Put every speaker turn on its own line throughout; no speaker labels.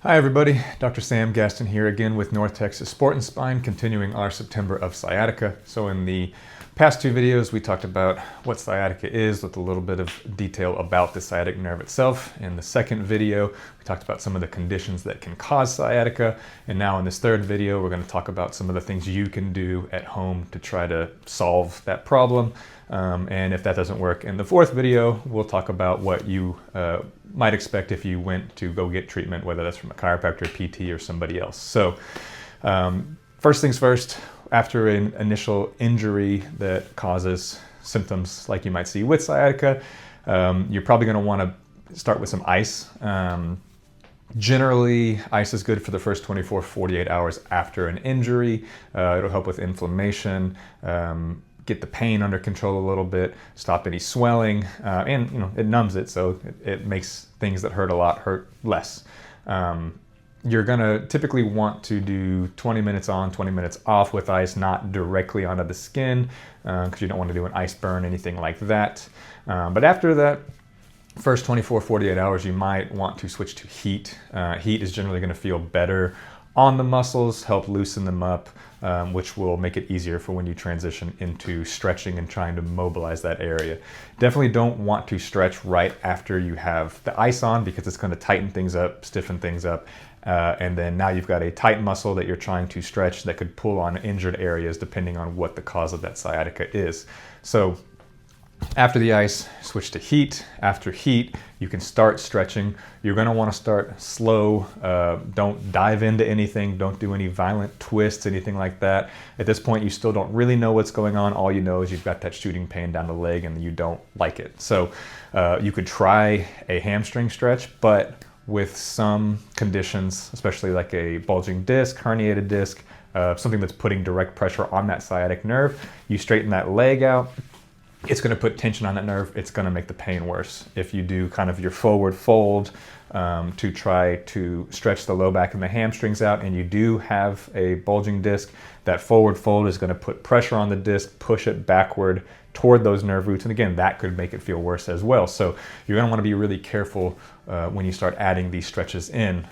Hi everybody, Dr. Sam Gaston here again with North Texas Sport and Spine, continuing our September of sciatica. So in the past two videos we talked about what sciatica is with a little bit of detail about the sciatic nerve itself. In the second video we talked about some of the conditions that can cause sciatica, and now in this third video we're going to talk about some of the things you can do at home to try to solve that problem. And if that doesn't work, in the fourth video we'll talk about what you might expect if you went to go get treatment, whether that's from a chiropractor, PT, or somebody else. So first things first, after an initial injury that causes symptoms like you might see with sciatica, you're probably going to want to start with some ice. Generally, ice is good for the first 24-48 hours after an injury. It'll help with inflammation, get the pain under control a little bit, stop any swelling, and it numbs it, so it makes things that hurt a lot hurt less. You're gonna typically want to do 20 minutes on, 20 minutes off with ice, not directly onto the skin, because you don't want to do an ice burn, anything like that. But after that first 24-48 hours, you might want to switch to heat. Heat is generally going to feel better on the muscles, help loosen them up, which will make it easier for when you transition into stretching and trying to mobilize that area. Definitely don't want to stretch right after you have the ice on, because it's going to tighten things up, stiffen things up, and then now you've got a tight muscle that you're trying to stretch that could pull on injured areas depending on what the cause of that sciatica is. So after the ice, switch to heat. After heat, you can start stretching. You're going to want to start slow. Don't dive into anything. Don't do any violent twists, anything like that. At this point, you still don't really know what's going on. All you know is you've got that shooting pain down the leg and you don't like it. So you could try a hamstring stretch, but with some conditions, especially like a bulging disc, herniated disc, something that's putting direct pressure on that sciatic nerve, you straighten that leg out. It's going to put tension on that nerve. It's going to make the pain worse. If you do kind of your forward fold to try to stretch the low back and the hamstrings out, and you do have a bulging disc, that forward fold is going to put pressure on the disc, push it backward toward those nerve roots, and again, that could make it feel worse as well. So you're going to want to be really careful when you start adding these stretches in.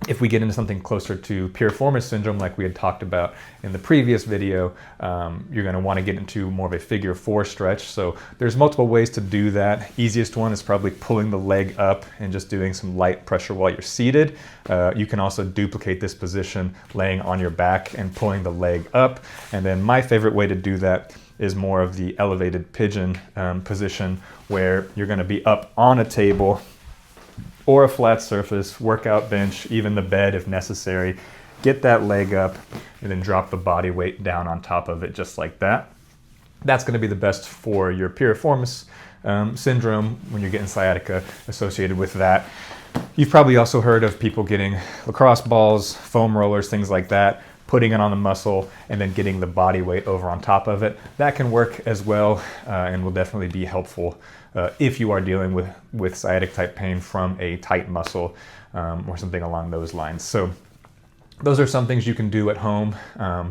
If we get into something closer to piriformis syndrome, like we had talked about in the previous video, you're going to want to get into more of a figure 4 stretch. So there's multiple ways to do that. Easiest one is probably pulling the leg up and just doing some light pressure while you're seated. You can also duplicate this position laying on your back and pulling the leg up. And then my favorite way to do that is more of the elevated pigeon position, where you're going to be up on a table or a flat surface, workout bench, even the bed if necessary. Get that leg up and then drop the body weight down on top of it just like that. That's going to be the best for your piriformis syndrome when you're getting sciatica associated with that. You've probably also heard of people getting lacrosse balls, foam rollers, things like that, putting it on the muscle and then getting the body weight over on top of it. That can work as well and will definitely be helpful if you are dealing with sciatic type pain from a tight muscle or something along those lines. So those are some things you can do at home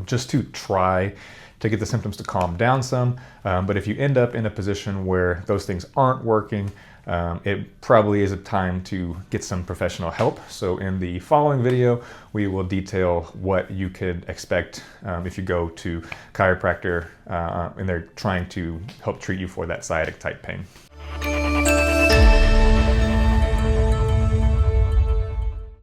just to try to get the symptoms to calm down some. But if you end up in a position where those things aren't working, it probably is a time to get some professional help. So in the following video, we will detail what you could expect if you go to chiropractor and they're trying to help treat you for that sciatic type pain.